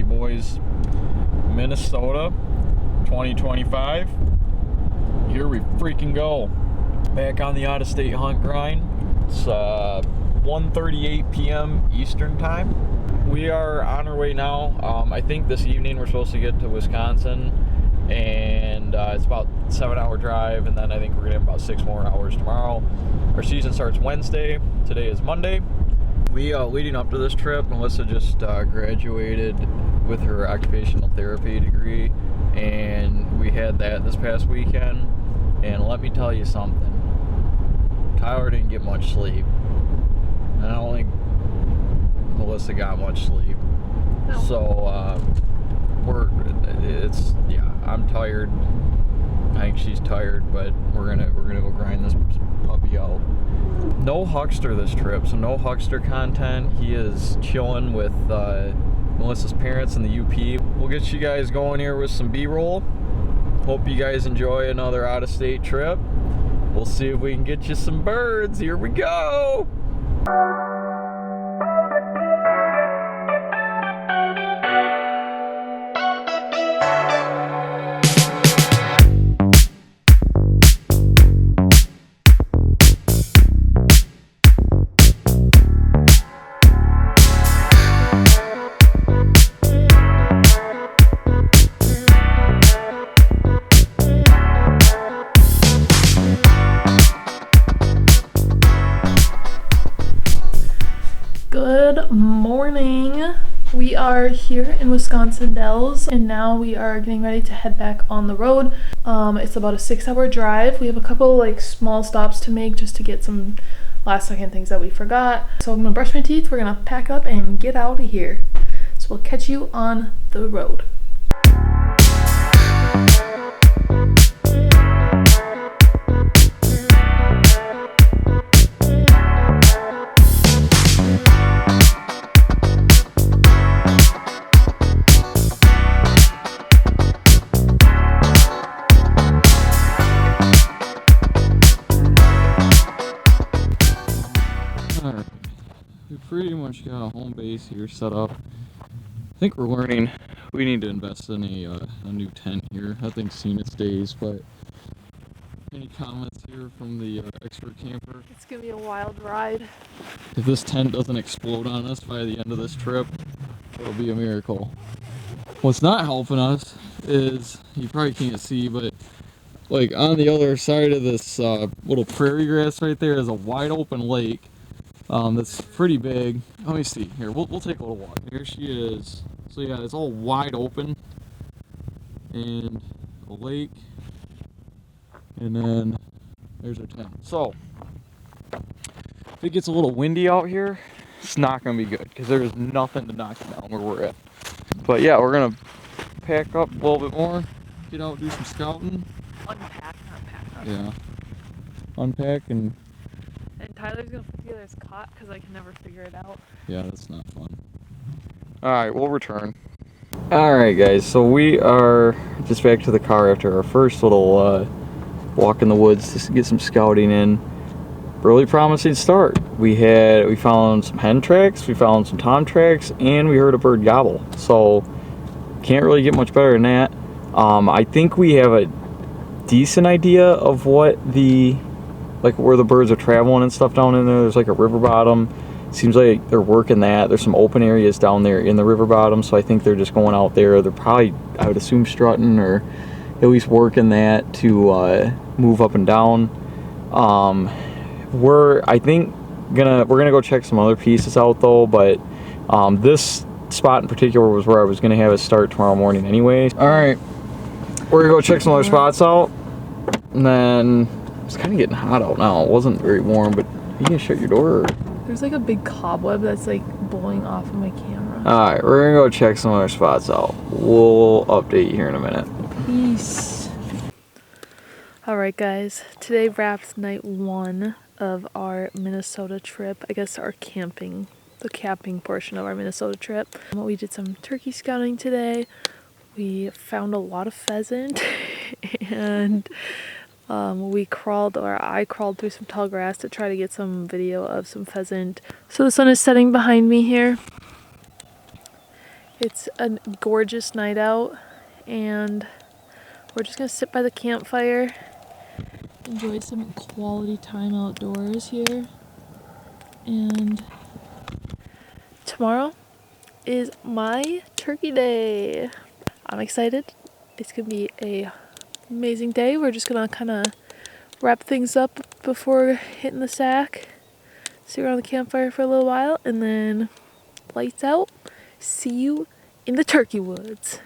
boys. Minnesota 2025. Here we freaking go. Back on the out-of-state hunt grind. It's 1:38 p.m. Eastern time. We are on our way now. I think this evening we're supposed to get to Wisconsin, and it's about a 7-hour drive, and then I think we're gonna have about 6 more hours tomorrow. Our season starts Wednesday. Today is Monday. Leading up to this trip, Melissa just graduated with her occupational therapy degree, and we had that this past weekend. And let me tell you something, Tyler didn't get much sleep, and I don't think Melissa got much sleep. No. So I'm tired. I think she's tired, but we're gonna go grind this puppy out. No Huckster this trip, so no Huckster content. He is chilling with Melissa's parents in the UP. We'll get you guys going here with some B-roll. Hope you guys enjoy another out-of-state trip. We'll see if we can get you some birds. Here we go! Good morning. We are here in Wisconsin Dells, and now we are getting ready to head back on the road. It's about a 6-hour drive. We have a couple like small stops to make just to get some last second things that we forgot. So I'm gonna brush my teeth, we're gonna pack up and get out of here. So we'll catch you on the road. We pretty much got a home base here set up. I think we're learning we need to invest in a new tent here. That thing's seen its days, but any comments here from the expert camper? It's gonna be a wild ride. If this tent doesn't explode on us by the end of this trip, it'll be a miracle. What's not helping us is, you probably can't see, but like on the other side of this little prairie grass right there is a wide open lake. That's pretty big. Let me see here. We'll take a little walk. Here she is. So yeah, it's all wide open, and a lake, and then there's our tent. So if it gets a little windy out here, it's not gonna be good because there's nothing to knock it down where we're at. But yeah, we're gonna pack up a little bit more, get out, do some scouting. Unpack, not pack up. Yeah. Unpack and Tyler's gonna put together his cot because I can never figure it out. yeah, that's not fun. Alright, we'll return. Alright guys, so we are just back to the car after our first little walk in the woods to get some scouting in. Really promising start. We found some hen tracks, we found some tom tracks, and we heard a bird gobble. So can't really get much better than that. I think we have a decent idea of what where the birds are traveling and stuff down in there. There's like a river bottom. Seems like they're working that. There's some open areas down there in the river bottom, so I think they're just going out there. They're probably, I would assume, strutting or at least working that to move up and down. We're gonna go check some other pieces out though, but this spot in particular was where I was gonna have it start tomorrow morning anyways. All right, we're gonna go check some other spots out, and then it's kind of getting hot out now. It wasn't very warm, but you can shut your door. There's like a big cobweb that's like blowing off of my camera. Alright, we're gonna go check some other spots out. We'll update you here in a minute. Peace. Alright guys, today wraps night 1 of our Minnesota trip. I guess the camping portion of our Minnesota trip. We did some turkey scouting today. We found a lot of pheasant and I crawled through some tall grass to try to get some video of some pheasant. So the sun is setting behind me here, It's a gorgeous night out, and we're just gonna sit by the campfire, enjoy some quality time outdoors here. And tomorrow is my turkey day. I'm excited. It's gonna be a amazing day. We're just gonna kind of wrap things up before hitting the sack, sit around the campfire for a little while, and then lights out. See you in the turkey woods.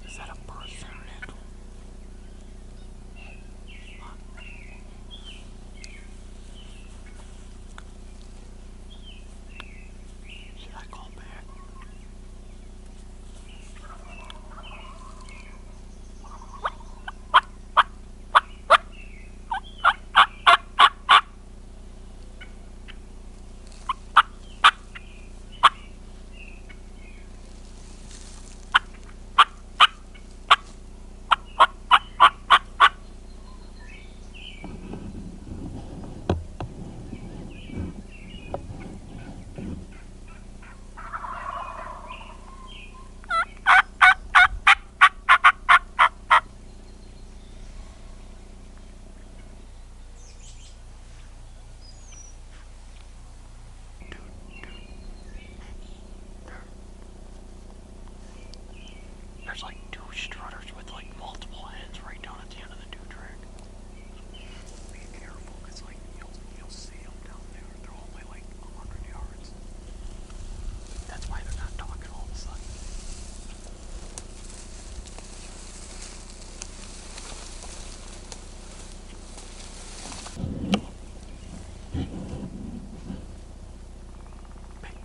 Is that a bird there? Should I call back? There's like 2 strutters with like multiple heads right down at the end of the dew track. Be careful, cause like you'll see them down there. They're only like 100 yards. That's why they're not talking all of a sudden. Babe.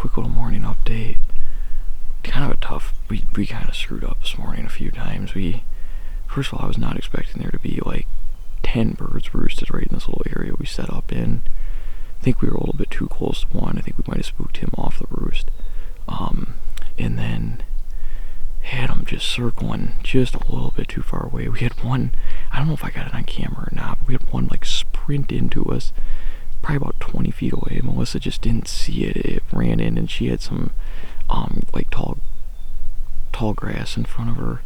quick little morning update. Kind of a tough, we kind of screwed up this morning a few times. First of all, I was not expecting there to be like 10 birds roosted right in this little area we set up in. I think we were a little bit too close to one. I think we might have spooked him off the roost. And then had him just circling just a little bit too far away. We had one, I don't know if I got it on camera or not, but we had one like sprint into us, probably about 20 feet away. Melissa just didn't see it. It ran in, and she had some like tall grass in front of her.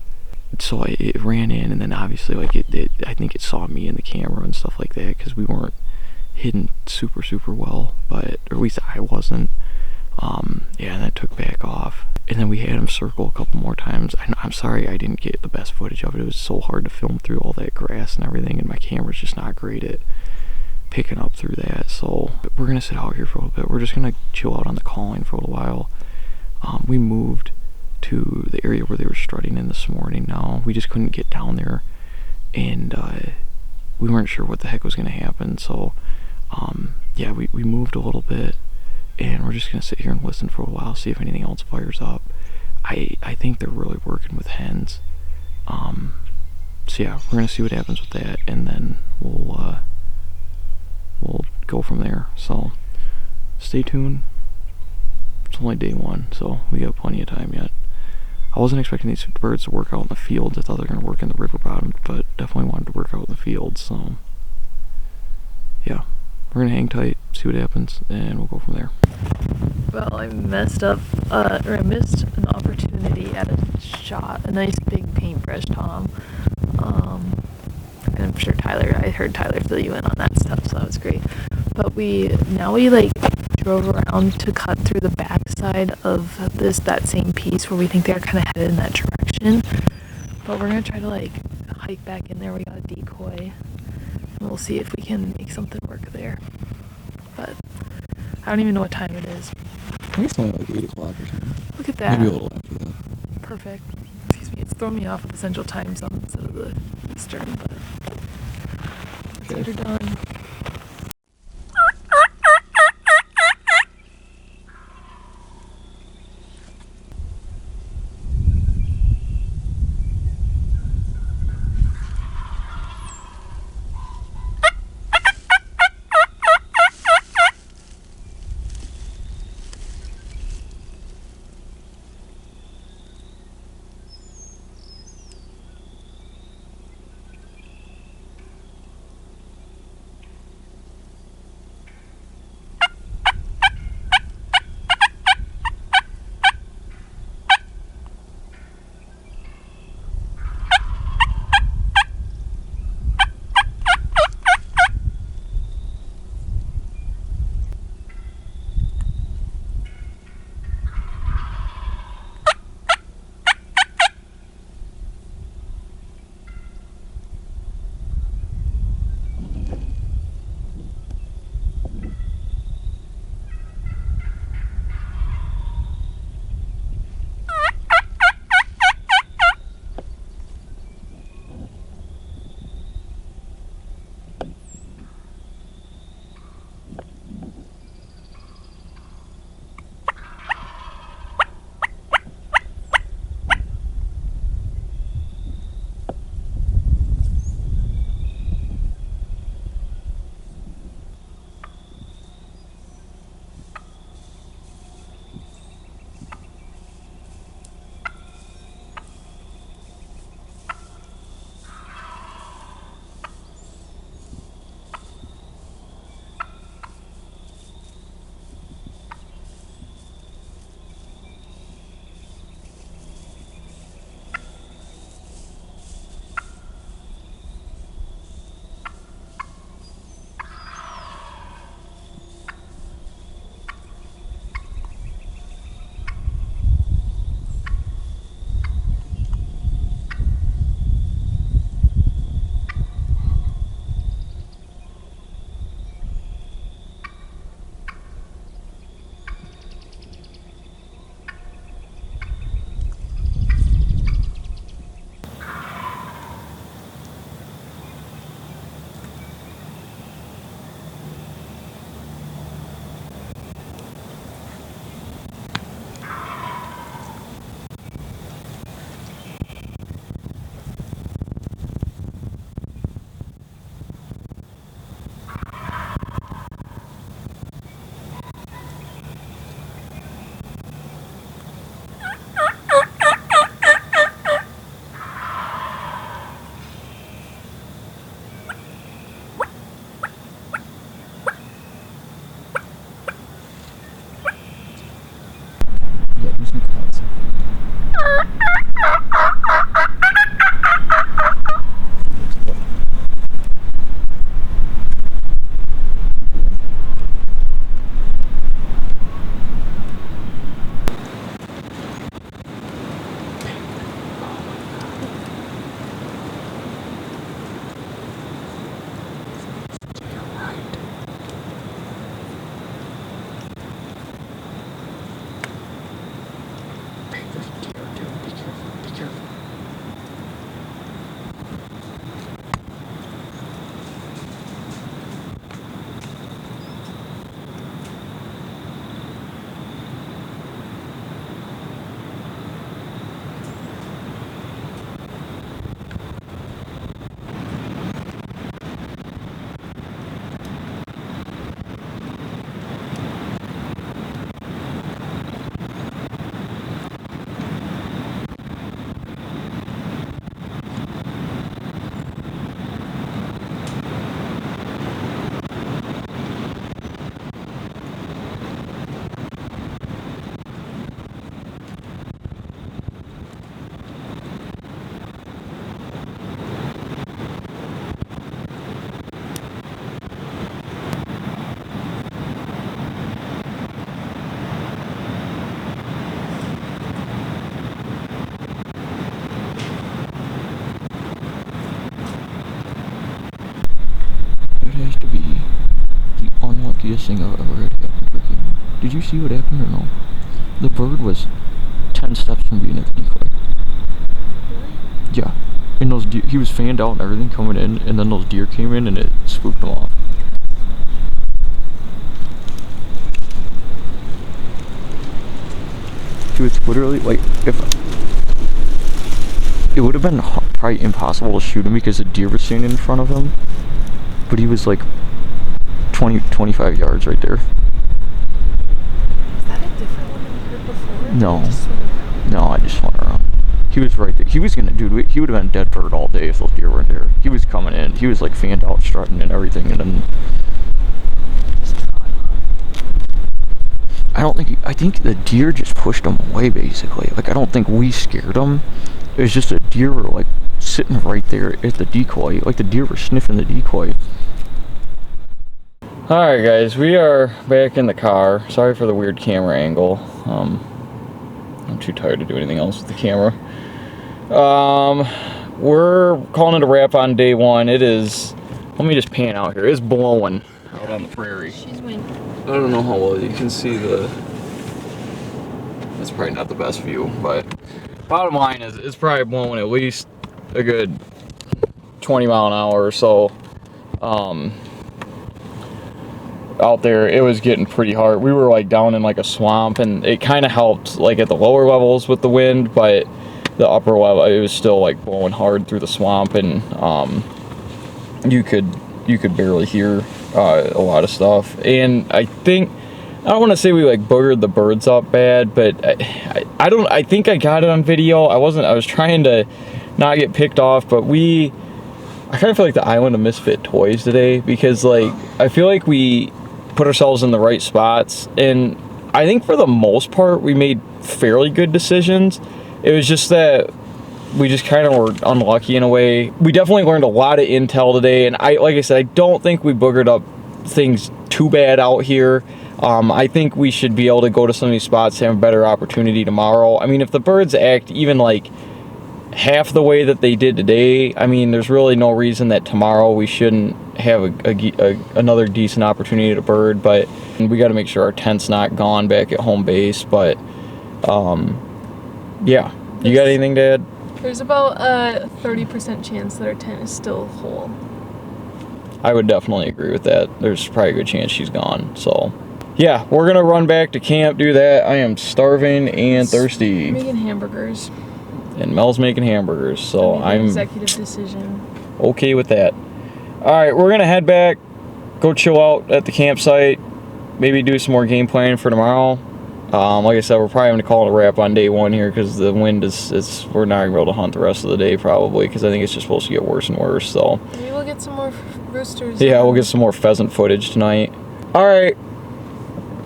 So it ran in, and then obviously like I think it saw me in the camera and stuff like that, because we weren't hidden super well, but or at least I wasn't. Yeah, and that took back off. And then we had him circle a couple more times. I'm sorry I didn't get the best footage of it. It was so hard to film through all that grass and everything, and my camera's just not great at picking up through that. So we're gonna sit out here for a little bit. We're just gonna chill out on the calling for a little while. We moved to the area where they were strutting in this morning. Now we just couldn't get down there, and we weren't sure what the heck was gonna happen. So yeah, we moved a little bit, and we're just gonna sit here and listen for a while, see if anything else fires up. I think they're really working with hens. So yeah, we're gonna see what happens with that, and then we'll go from there. So stay tuned. It's only day one, so we got plenty of time yet. I wasn't expecting these birds to work out in the fields. I thought they were gonna work in the river bottom, but definitely wanted to work out in the fields. So yeah, we're gonna hang tight, see what happens, and we'll go from there. Well, I messed up, or I missed an opportunity at a nice big paintbrush tom. And I'm sure I heard Tyler fill you in on that stuff, so that was great. But we like drove around to cut through the backside of that same piece where we think they're kind of headed in that direction. But we're gonna try to like hike back in there. We got a decoy, and we'll see if we can make something work there. But I don't even know what time it is. I think it's only like 8 o'clock or something. Look at that. Maybe a little after that. Perfect. Excuse me, it's throwing me off with the Central Time Zone instead of the Eastern, but let's get her done. weirdest thing I've ever heard happen. Did you see what happened or no? The bird was 10 steps from being at the decoy. Really? Yeah. And those deer, he was fanned out and everything coming in, and then those deer came in and it spooked him off. Dude, it's literally like, if it would have been probably impossible to shoot him because the deer was standing in front of him, but he was like 25 yards right there. Is that a different one than we heard before? No. Just swing around? No, I just went around. He was right there. He was gonna, dude, he would have been dead bird all day if those deer weren't there. He was coming in. He was like fanned out, strutting and everything, and then I don't think, I think the deer just pushed him away, basically. Like, I don't think we scared him. It was just a deer were, like, sitting right there at the decoy. Like, the deer were sniffing the decoy. Alright, guys, we are back in the car. Sorry for the weird camera angle. I'm too tired to do anything else with the camera. We're calling it a wrap on day one. It is, let me just pan out here. It's blowing out on the prairie. She's winning. I don't know how well you can see the, it's probably not the best view, but bottom line is it's probably blowing at least a good 20 mile an hour or so. Out there, it was getting pretty hard. We were like down in like a swamp, and it kind of helped like at the lower levels with the wind, but the upper level, it was still like blowing hard through the swamp, and you could barely hear a lot of stuff. And I think, I don't want to say we like boogered the birds up bad, but I think I got it on video. I was trying to not get picked off, but I kind of feel like the island of misfit toys today, because like I feel like we put ourselves in the right spots, and I think for the most part we made fairly good decisions. It was just that we just kind of were unlucky in a way. We definitely learned a lot of intel today, and like I said, I don't think we boogered up things too bad out here. I think we should be able to go to some of these spots to have a better opportunity tomorrow. I mean, if the birds act even like half the way that they did today, I mean, there's really no reason that tomorrow we shouldn't have another decent opportunity to bird. But we got to make sure our tent's not gone back at home base. But yeah, you got anything to add? There's about a 30% chance that our tent is still whole. I would definitely agree with that. There's probably a good chance she's gone. So yeah, we're gonna run back to camp, do that. I am starving and thirsty. Making hamburgers. And Mel's making hamburgers, so I'm executive decision. Okay with that. All right, we're gonna head back, go chill out at the campsite, maybe do some more game planning for tomorrow. Like I said, we're probably gonna call it a wrap on day one here because the wind we're not gonna be able to hunt the rest of the day probably, because I think it's just supposed to get worse and worse. So maybe we'll get some more roosters. Yeah, we'll get some more pheasant footage tonight. All right,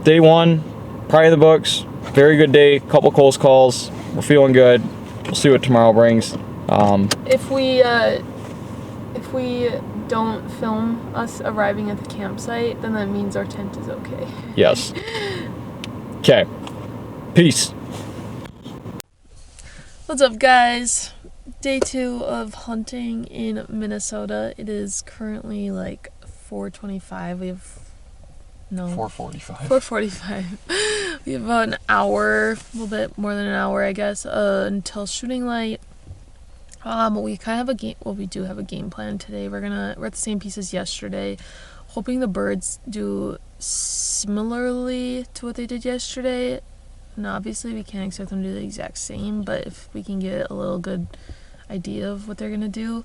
day one, probably the books. Very good day. Couple close calls. We're feeling good. We'll see what tomorrow brings. If we don't film us arriving at the campsite, then that means our tent is okay. Yes. Okay. Peace. What's up, guys? Day 2 of hunting in Minnesota. It is currently like 4:25. We have 4:45. 4:45. We have about an hour, a little bit more than an hour, I guess, until shooting light. We kind of have a game. Well, we do have a game plan today. We're at the same piece as yesterday, hoping the birds do similarly to what they did yesterday. And obviously, we can't expect them to do the exact same, but if we can get a little good idea of what they're gonna do,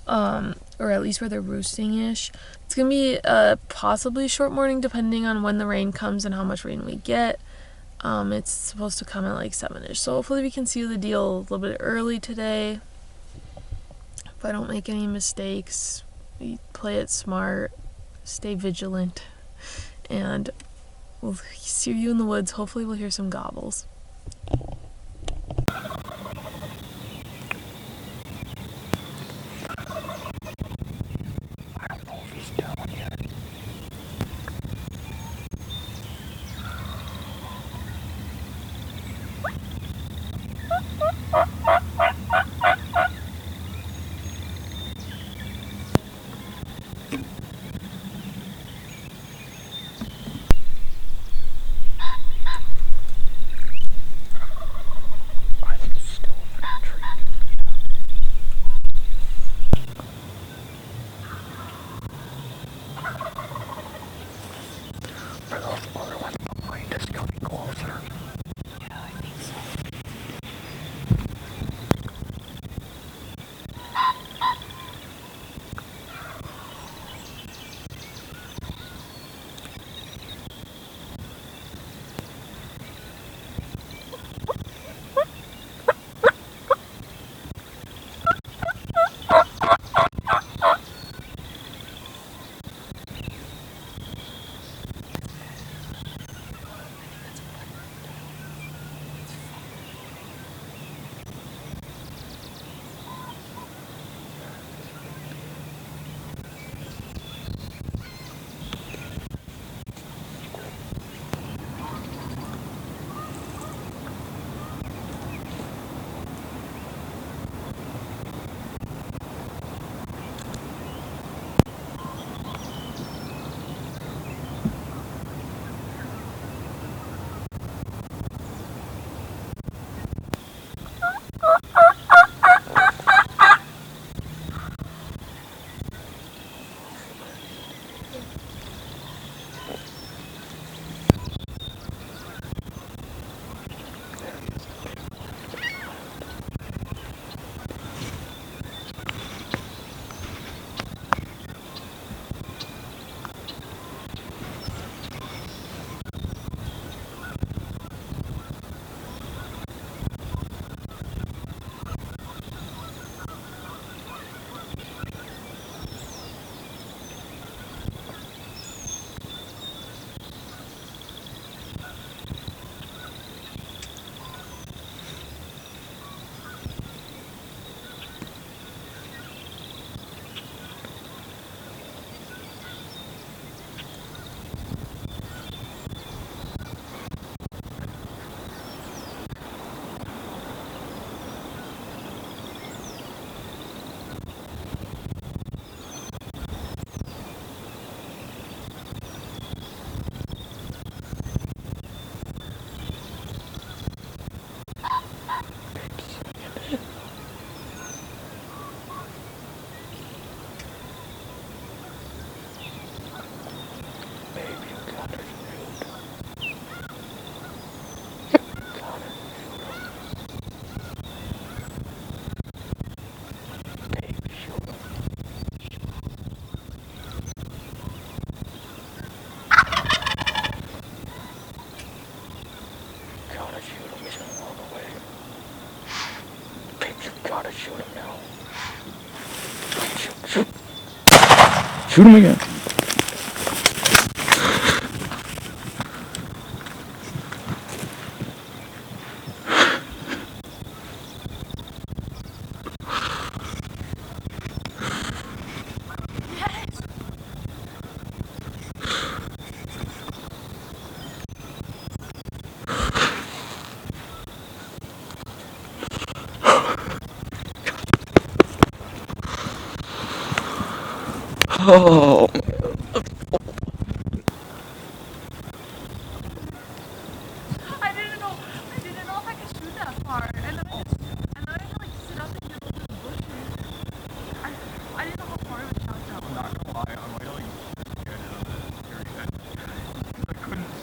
or at least where they're roosting-ish. It's gonna be a possibly short morning depending on when the rain comes and how much rain we get. It's supposed to come at like 7-ish, so hopefully we can seal the deal a little bit early today. If I don't make any mistakes, we play it smart, stay vigilant, and we'll see you in the woods. Hopefully we'll hear some gobbles. Shoot him again. Oh. I didn't know if I could shoot that far. And then I had to like sit up and get over the bushes. I didn't know how far it was shot down. I'm not gonna lie, I might have like get it on the very edge. I couldn't see.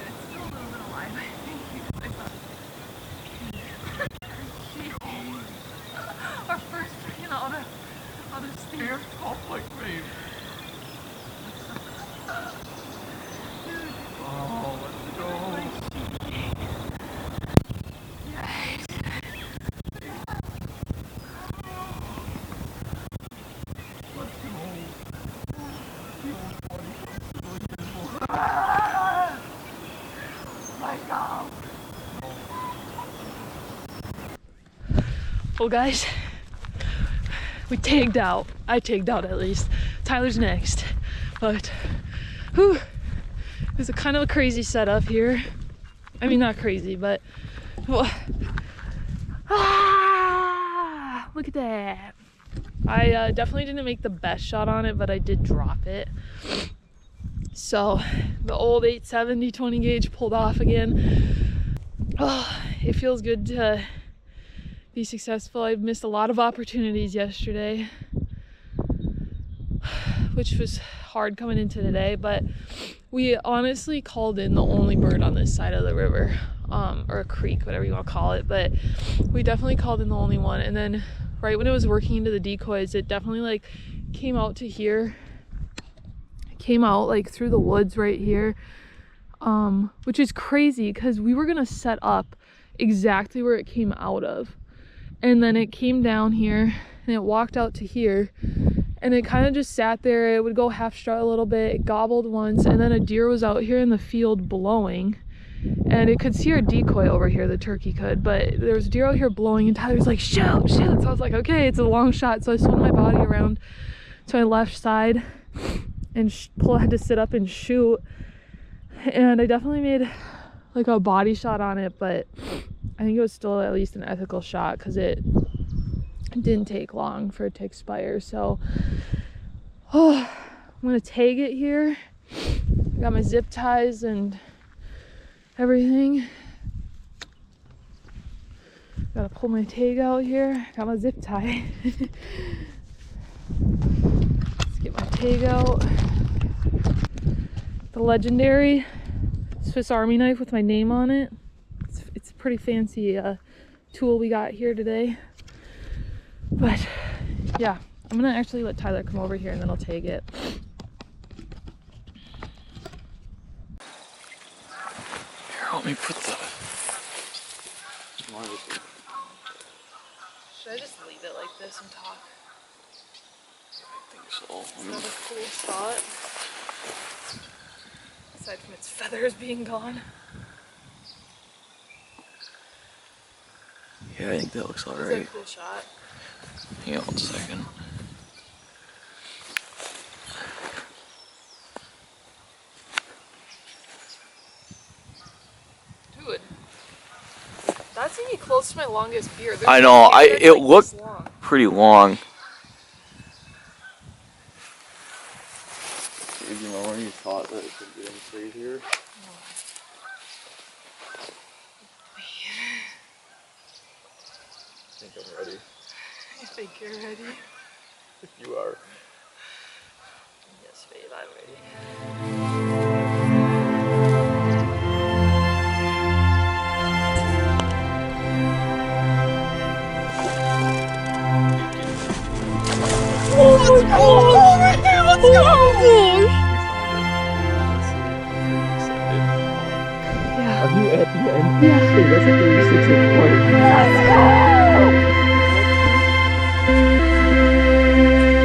It's still a little bit alive, I think, because I thought our first freaking out of stairs. Conflict, babe. Oh, let's go. Yes. Let's go. Well, guys, we tagged out. I tagged out at least. Tyler's next. But, whew, it was a kind of a crazy setup here. I mean, not crazy, but, well, look at that. I definitely didn't make the best shot on it, but I did drop it. So, the old 870 20 gauge pulled off again. Oh, it feels good to be successful. I've missed a lot of opportunities yesterday, which was hard coming into today, but we honestly called in the only bird on this side of the river, or a creek, whatever you want to call it, but we definitely called in the only one. And then right when it was working into the decoys, it definitely like came out to here, came out like through the woods right here, which is crazy because we were gonna set up exactly where it came out of. And then it came down here and it walked out to here and it kind of just sat there. It would go half strut a little bit, it gobbled once, and then a deer was out here in the field blowing and it could see our decoy over here, the turkey could, but there was a deer out here blowing and Tyler's like, shoot, shoot. So I was like, okay, it's a long shot. So I swung my body around to my left side and had to sit up and shoot. And I definitely made like a body shot on it, but I think it was still at least an ethical shot because it didn't take long for it to expire. So I'm gonna tag it here. I got my zip ties and everything. Gotta pull my tag out here. Got my zip tie. Let's get my tag out. The legendary Swiss Army knife with my name on it. It's a pretty fancy tool we got here today. But yeah, I'm gonna actually let Tyler come over here and then I'll tag it. Here, let me put the... Should I just leave it like this and talk? I think so. Another cool shot. Aside from its feathers being gone. Yeah, I think that looks Is that a alright. cool shot? Hang on 1 second. Dude, that's even close to my longest beard. There's I no know, beard that's it like looked this long. pretty long. Did you remember when you thought that it could get any crazier? I think I'm ready. You think you're ready? If you are. Yes, babe, I'm ready. Oh, let's go! We found it. Are you at the end? Yeah. Hey, that's a 36-inch plate. Let's go!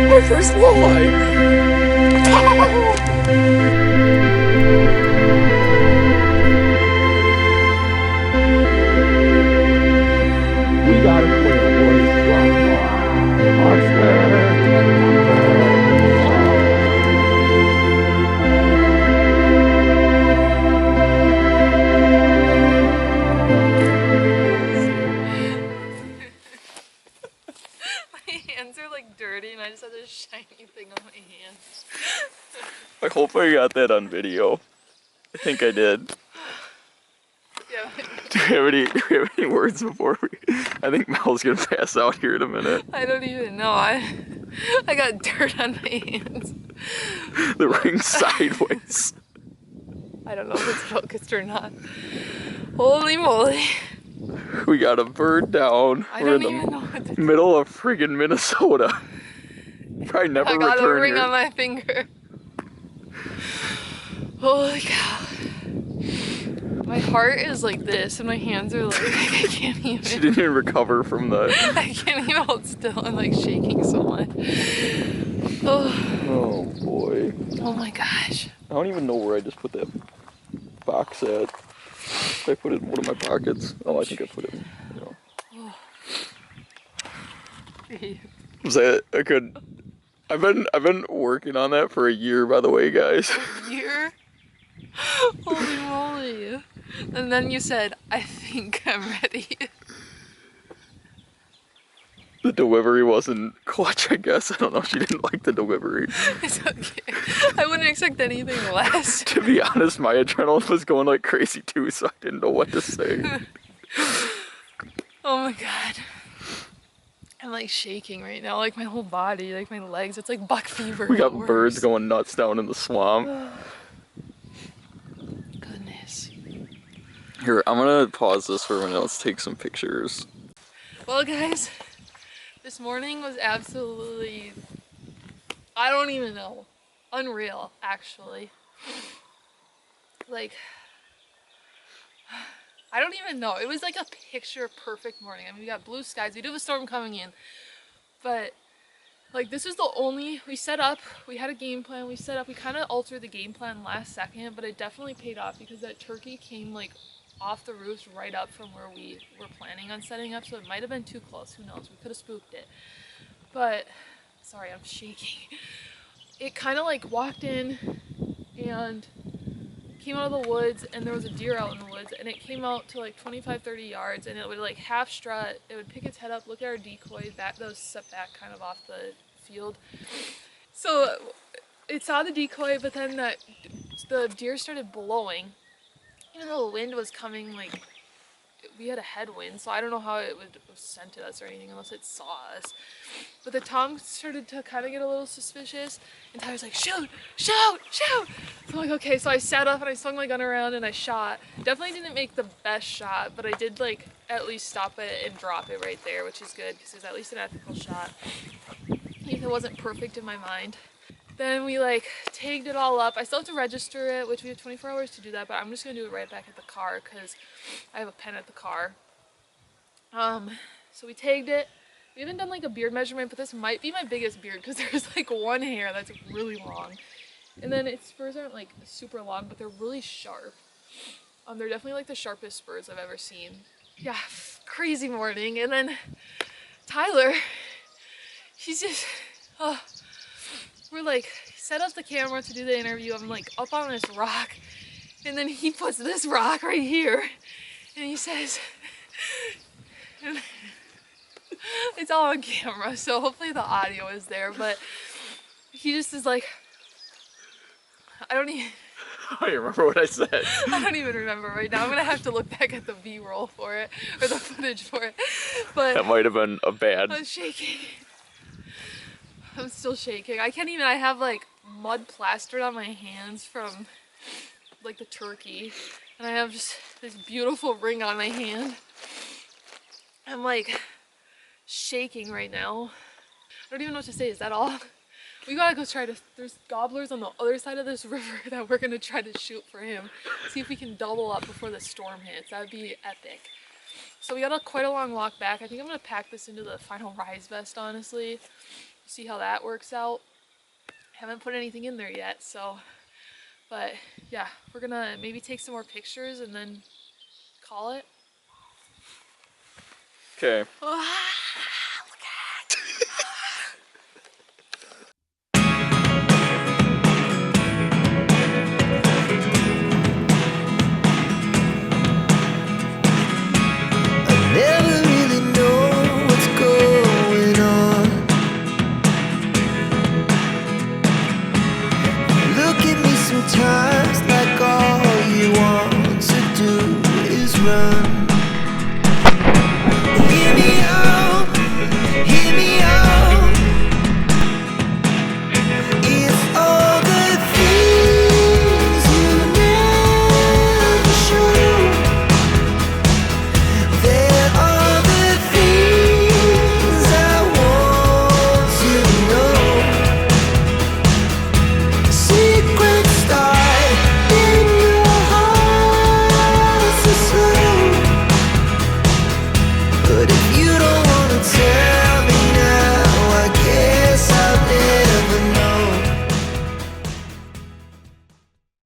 My first walleye! We got a quail, boys. Monster! My hands are like dirty and I just have this shiny thing on my hands. I hope I got that on video. I think I did. Yeah. Do we have any words before we... I think Mel's gonna pass out here in a minute. I don't even know. I got dirt on my hands. The ring's sideways. I don't know if it's focused or not. Holy moly. We got a bird down. We're in the middle of friggin' Minnesota. Probably never I got a return ring here. on my finger. Holy cow. My heart is like this and my hands are like, I can't even. She didn't even recover from the... I can't even hold still. I'm like shaking so much. Oh boy. Oh my gosh. I don't even know where I just put that box at. I put it in one of my pockets. Oh, I think I put it in, Was that a good... I've been working on that for a year, by the way, guys. A year? Holy moly. And then you said, I think I'm ready. The delivery wasn't clutch, I guess. I don't know. She didn't like the delivery. It's okay. I wouldn't expect anything less. To be honest, my adrenaline was going like crazy too, so I didn't know what to say. Oh my god. I'm like shaking right now, like my whole body, like my legs. It's like buck fever. We got birds going nuts down in the swamp. Goodness. Here, I'm gonna pause this for a minute. Let's take some pictures. Well, guys, this morning was absolutely, I don't even know, unreal, actually. Like, I don't even know. It was like a picture perfect morning. I mean, we got blue skies. We do have a storm coming in, but like this is the only, we set up, we had a game plan, we set up, we kind of altered the game plan last second, but it definitely paid off because that turkey came like off the roofs right up from where we were planning on setting up, so it might have been too close. Who knows? We could have spooked it. But, sorry, I'm shaking. It kind of like walked in and came out of the woods, and there was a deer out in the woods, and it came out to like 25-30 yards, and it would like half strut, it would pick its head up, look at our decoy, that was set back kind of off the field. So it saw the decoy, but then the deer started blowing. Even though the wind was coming, like, we had a headwind, so I don't know how it would have scented us or anything unless it saw us. But the Tom started to kind of get a little suspicious, and Tyler's like, shoot, shoot, shoot! So I'm like, okay, so I sat up and I swung my gun around and I shot. Definitely didn't make the best shot, but I did, like, at least stop it and drop it right there, which is good, because it was at least an ethical shot. Even if it wasn't perfect in my mind. Then we like tagged it all up. I still have to register it, which we have 24 hours to do that, but I'm just gonna do it right back at the car because I have a pen at the car. So we tagged it. We haven't done like a beard measurement, but this might be my biggest beard because there's like one hair that's really long. And then its spurs aren't like super long, but they're really sharp. They're definitely like the sharpest spurs I've ever seen. Yeah, crazy morning. And then Tyler, he's just, we're like set up the camera to do the interview. I'm like up on this rock, and then he puts this rock right here, and he says, it's all on camera, so hopefully the audio is there, but he just is like, I don't remember what I said. I don't even remember right now. I'm gonna have to look back at the B-roll for it, or the footage for it, but that might have been a bad. I'm shaking. I'm still shaking. I can't even, I have like mud plastered on my hands from like the turkey, and I have just this beautiful ring on my hand. I'm like shaking right now. I don't even know what to say. Is that all? We gotta go try to, there's gobblers on the other side of this river that we're gonna try to shoot for him. See if we can double up before the storm hits. That would be epic. So we got quite a long walk back. I think I'm gonna pack this into the final rise vest, honestly. See how that works out. Haven't put anything in there yet, so. But yeah, we're gonna maybe take some more pictures and then call it. Okay.